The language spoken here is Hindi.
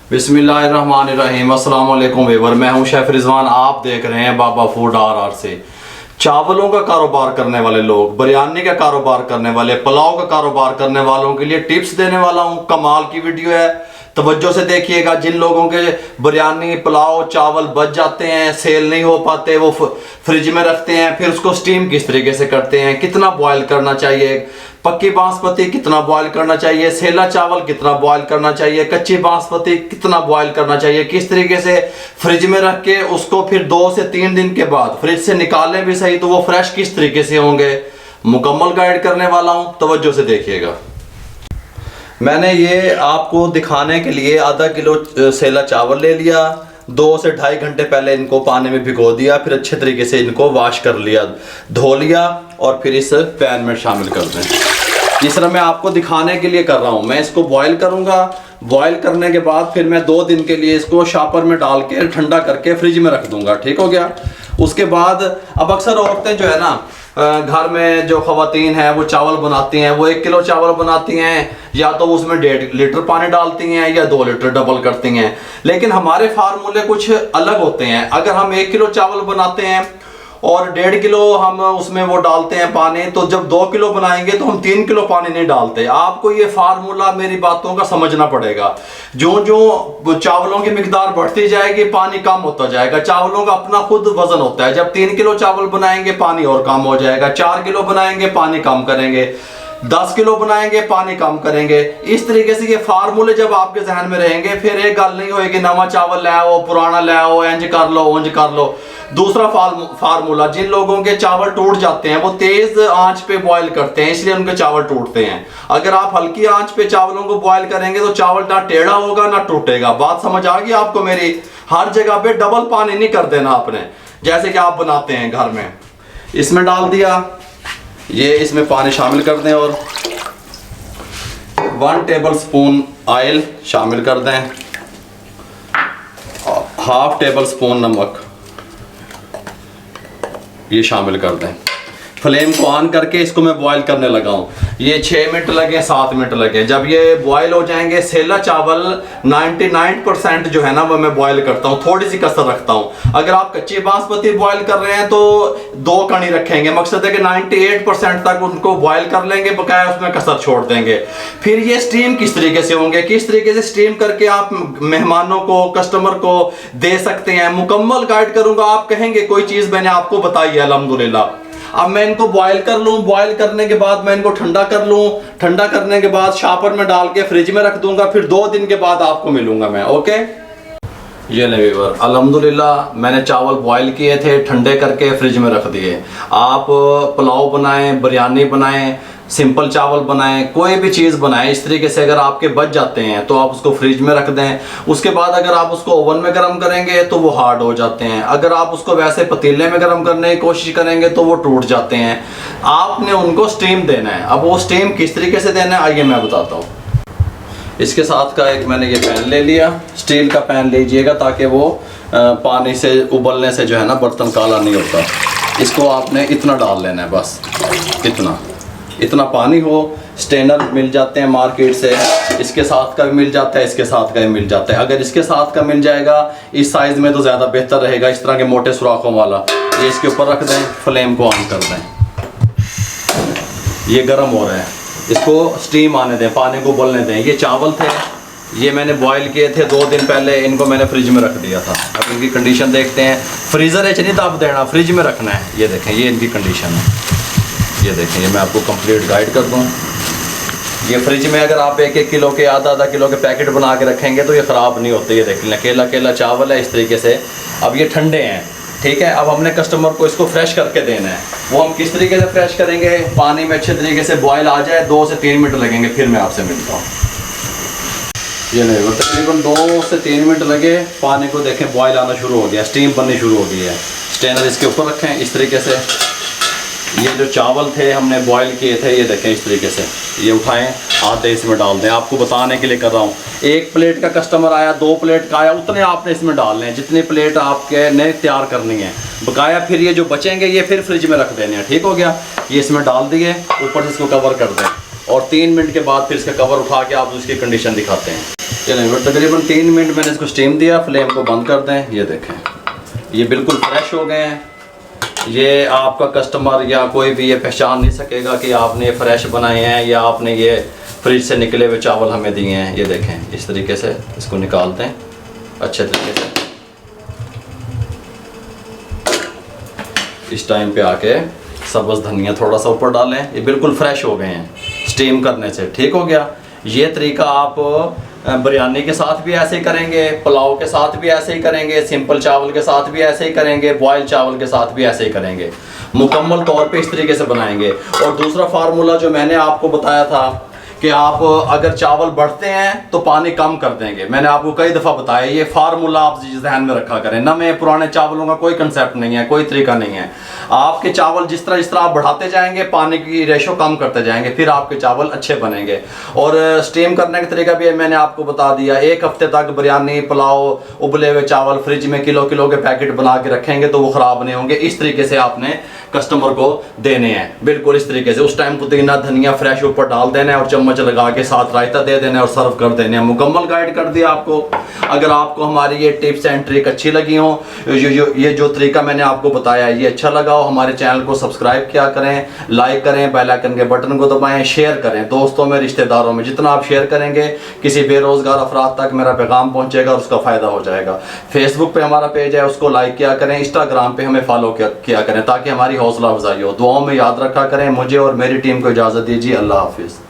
बिस्मिल्लाहिर्रहमानिर्रहीम। अस्सलाम वालेकुम वेवर, मैं हूं शेफ रिजवान। आप देख रहे हैं बाबा फूड आर से। चावलों का कारोबार करने वाले लोग, बिरयानी का कारोबार करने वाले, पुलाव का कारोबार करने वालों के लिए टिप्स देने वाला हूं। कमाल की वीडियो है, तवज्जो से देखिएगा। जिन लोगों के बिरयानी पुलाव चावल बच जाते हैं, सेल नहीं हो पाते, वो फ्रिज में रखते हैं, फिर उसको स्टीम किस तरीके से करते हैं, कितना बॉयल करना चाहिए, पक्की बासमती कितना बॉयल करना चाहिए, सेला चावल कितना बॉयल करना चाहिए, कच्ची बासमती कितना बॉयल करना चाहिए, किस तरीके से फ्रिज में रख के उसको फिर 2 से 3 दिन के बाद फ्रिज से निकालें भी सही तो वो फ्रेश किस तरीके से होंगे, मुकम्मल गाइड करने वाला हूं। तवज्जो से देखिएगा। मैंने ये आपको दिखाने के लिए आधा किलो सेला चावल ले लिया। 2 से 2.5 घंटे पहले इनको पानी में भिगो दिया, फिर अच्छे तरीके से इनको वॉश कर लिया, धो लिया और फिर इस पैन में शामिल कर दें। इस तरह मैं आपको दिखाने के लिए कर रहा हूँ। मैं इसको बॉयल करूँगा। बॉयल करने के बाद फिर मैं 2 दिन के लिए इसको शॉपर में डाल के ठंडा करके फ्रिज में रख दूंगा। ठीक हो गया। उसके बाद अब अक्सर औरतें जो है ना, घर में जो ख़वातीन हैं वो चावल बनाती हैं, वो 1 किलो चावल बनाती हैं, या तो उसमें 1.5 लीटर पानी डालती हैं या 2 लीटर डबल करती हैं। लेकिन हमारे फार्मूले कुछ अलग होते हैं। अगर हम 1 किलो चावल बनाते हैं और 1.5 किलो हम उसमें वो डालते हैं पानी, तो जब 2 किलो बनाएंगे तो हम 3 किलो पानी नहीं डालते। आपको ये फार्मूला मेरी बातों का समझना पड़ेगा। जो जो चावलों की मिकदार बढ़ती जाएगी पानी कम होता जाएगा। चावलों का अपना खुद वजन होता है। जब 3 किलो चावल बनाएंगे पानी और कम हो जाएगा, 4 किलो बनाएंगे पानी कम करेंगे, 10 किलो बनाएंगे पानी कम करेंगे। इस तरीके से ये फार्मूले जब आपके जहन में रहेंगे, फिर एक गल नहीं होएगी नवा चावल ले आओ पुराना ले आओ, इंज कर लो उंज कर लो। दूसरा फार्मूला, जिन लोगों के चावल टूट जाते हैं वो तेज आंच पे बॉयल करते हैं, इसलिए उनके चावल टूटते हैं। अगर आप हल्की आंच पे चावलों को बॉयल करेंगे तो चावल ना टेढ़ा होगा ना टूटेगा। बात समझ आ गई आपको मेरी? हर जगह पे डबल पानी नहीं कर देना आपने, जैसे कि आप बनाते हैं घर में। इसमें डाल दिया, ये इसमें पानी शामिल कर दें और 1 टेबल स्पून ऑयल शामिल कर दें, 1/2 टेबल स्पून नमक ये शामिल कर दें। फ्लेम को ऑन करके इसको मैं बॉयल करने लगा हूँ। ये 6 मिनट लगे 7 मिनट लगे। जब ये बॉयल हो जाएंगे, सेला चावल 99% जो है ना वो मैं बॉयल करता हूँ, थोड़ी सी कसर रखता हूँ। अगर आप कच्ची बासमती बॉयल कर रहे हैं तो 2 कणी रखेंगे। मकसद है कि 98% तक उनको बॉयल कर लेंगे, बकाया उसमें कसर छोड़ देंगे। फिर ये स्टीम किस तरीके से होंगे, किस तरीके से स्टीम करके आप मेहमानों को, कस्टमर को दे सकते हैं, मुकम्मल गाइड करूंगा। आप कहेंगे कोई चीज़ मैंने आपको बताई है अल्हम्दुलिल्लाह। अब मैं इनको बॉयल कर लूँ, बॉयल करने के बाद मैं इनको ठंडा कर लूँ, ठंडा करने के बाद शॉपर में डाल के फ्रिज में रख दूंगा, फिर 2 दिन के बाद आपको मिलूंगा मैं। ओके, ये ले व्यूअर, अल्हम्दुलिल्लाह मैंने चावल बॉयल किए थे, ठंडे करके फ्रिज में रख दिए। आप पुलाव बनाएं, बिरयानी बनाएं, सिंपल चावल बनाएं, कोई भी चीज़ बनाएं, इस तरीके से अगर आपके बच जाते हैं तो आप उसको फ्रिज में रख दें। उसके बाद अगर आप उसको ओवन में गर्म करेंगे तो वो हार्ड हो जाते हैं। अगर आप उसको वैसे पतीले में गर्म करने की कोशिश करेंगे तो वो टूट जाते हैं। आपने उनको स्टीम देना है। अब वो स्टीम किस तरीके से देना है आइए मैं बताता हूँ। इसके साथ का एक मैंने ये पैन ले लिया, स्टील का पैन लीजिएगा ताकि वो पानी से उबलने से जो है ना बर्तन काला नहीं होता। इसको आपने इतना डाल लेना है, बस इतना पानी हो। स्टेनर मिल जाते हैं मार्केट से, इसके साथ का भी मिल जाता है, इसके साथ का भी मिल जाता है। अगर इसके साथ का मिल जाएगा इस साइज़ में तो ज़्यादा बेहतर रहेगा, इस तरह के मोटे सुराखों वाला। ये इसके ऊपर रख दें, फ्लेम को ऑन कर दें। ये गर्म हो रहा है, इसको स्टीम आने दें, पानी को उबलने दें। ये चावल थे, ये मैंने बॉयल किए थे 2 दिन पहले, इनको मैंने फ्रिज में रख दिया था। अब इनकी कंडीशन देखते हैं। फ्रीज़र नहीं दब देना, फ्रिज में रखना है। ये देखें, ये इनकी कंडीशन है। ये देखें, ये मैं आपको कंप्लीट गाइड कर दूं। ये फ्रिज में अगर आप 1-1 किलो के, आधा किलो के पैकेट बना के रखेंगे तो ये ख़राब नहीं होते। ये देखें, अकेला चावल है इस तरीके से। अब ये ठंडे हैं, ठीक है। अब हमने कस्टमर को इसको फ्रेश करके देना है। वो हम किस तरीके से फ्रेश करेंगे, पानी में अच्छे तरीके से बॉयल आ जाए, 2 से 3 मिनट लगेंगे, फिर मैं आपसे मिलता हूँ। ये नहीं, वो तकरीबन 2 से 3 मिनट लगे, पानी को देखें बॉयल आना शुरू हो गया, स्टीम बननी शुरू हो गई है। स्टेनर इसके ऊपर रखें इस तरीके से। ये जो चावल थे हमने बॉयल किए थे, ये देखें इस तरीके से, ये उठाएं, आधे इसमें डाल दें। आपको बताने के लिए कर रहा हूँ। 1 प्लेट का कस्टमर आया, 2 प्लेट का आया, उतने आपने इसमें डालने हैं जितनी प्लेट आपके ने तैयार करनी है। बकाया फिर ये जो बचेंगे ये फिर फ्रिज में रख देने हैं। ठीक हो गया। ये इसमें डाल दिए, ऊपर से इसको कवर कर दें और 3 मिनट के बाद फिर इसका कवर उठा के आप उसकी कंडीशन दिखाते हैं। चलिए तकरीबन 3 मिनट मैंने इसको स्टीम दिया। फ्लेम को बंद कर दें। ये देखें ये बिल्कुल फ्रेश हो गए हैं। ये आपका कस्टमर या कोई भी ये पहचान नहीं सकेगा कि आपने फ्रेश बनाए हैं या आपने ये फ्रिज से निकले हुए चावल हमें दिए हैं। ये देखें इस तरीके से इसको निकालते हैं अच्छे तरीके से। इस टाइम पे आके सब्ज़ धनिया थोड़ा सा ऊपर डालें। ये बिल्कुल फ्रेश हो गए हैं स्टीम करने से। ठीक हो गया। ये तरीका आप बिरयानी के साथ भी ऐसे ही करेंगे, पुलाव के साथ भी ऐसे ही करेंगे, सिंपल चावल के साथ भी ऐसे ही करेंगे, बॉयल चावल के साथ भी ऐसे ही करेंगे। मुकम्मल तौर पे इस तरीके से बनाएंगे। और दूसरा फार्मूला जो मैंने आपको बताया था कि आप अगर चावल बढ़ते हैं तो पानी कम कर देंगे, मैंने आपको कई दफ़ा बताया। ये फार्मूला आप ध्यान में रखा करें ना। मैं पुराने चावलों का कोई कंसेप्ट नहीं है, कोई तरीका नहीं है। आपके चावल जिस तरह आप बढ़ाते जाएंगे पानी की रेशो कम करते जाएंगे, फिर आपके चावल अच्छे बनेंगे। और स्टीम करने का तरीका भी मैंने आपको बता दिया। 1 हफ्ते तक बिरयानी पुलाव उबले हुए चावल फ्रिज में किलो किलो के पैकेट बना के रखेंगे तो वो ख़राब नहीं होंगे। इस तरीके से आपने कस्टमर को देने हैं, बिल्कुल इस तरीके से। उस टाइम पुदीना धनिया फ्रेश ऊपर डाल देना है और चम्मच लगा के साथ रायता दे देना है और सर्व कर देने हैं। मुकम्मल गाइड कर दिया आपको। अगर आपको हमारी ये टिप्स एंड ट्रिक अच्छी लगी हो, ये जो तरीका मैंने आपको बताया ये अच्छा लगा हो, हमारे चैनल को सब्सक्राइब किया करें, लाइक करें, बेल आइकन के बटन को दबाएं, शेयर करें दोस्तों में, रिश्तेदारों में। जितना आप शेयर करेंगे किसी बेरोजगार अफराद तक मेरा पैगाम पहुंचेगा और उसका फ़ायदा हो जाएगा। फेसबुक पे हमारा पेज है उसको लाइक किया करें, इंस्टाग्राम पे हमें फॉलो किया करें ताकि हमारी हौसला अफजाई हो। दुआओं में याद रखा करें। मुझे और मेरी टीम को इजाज़त दीजिए। अल्लाह हाफिज़।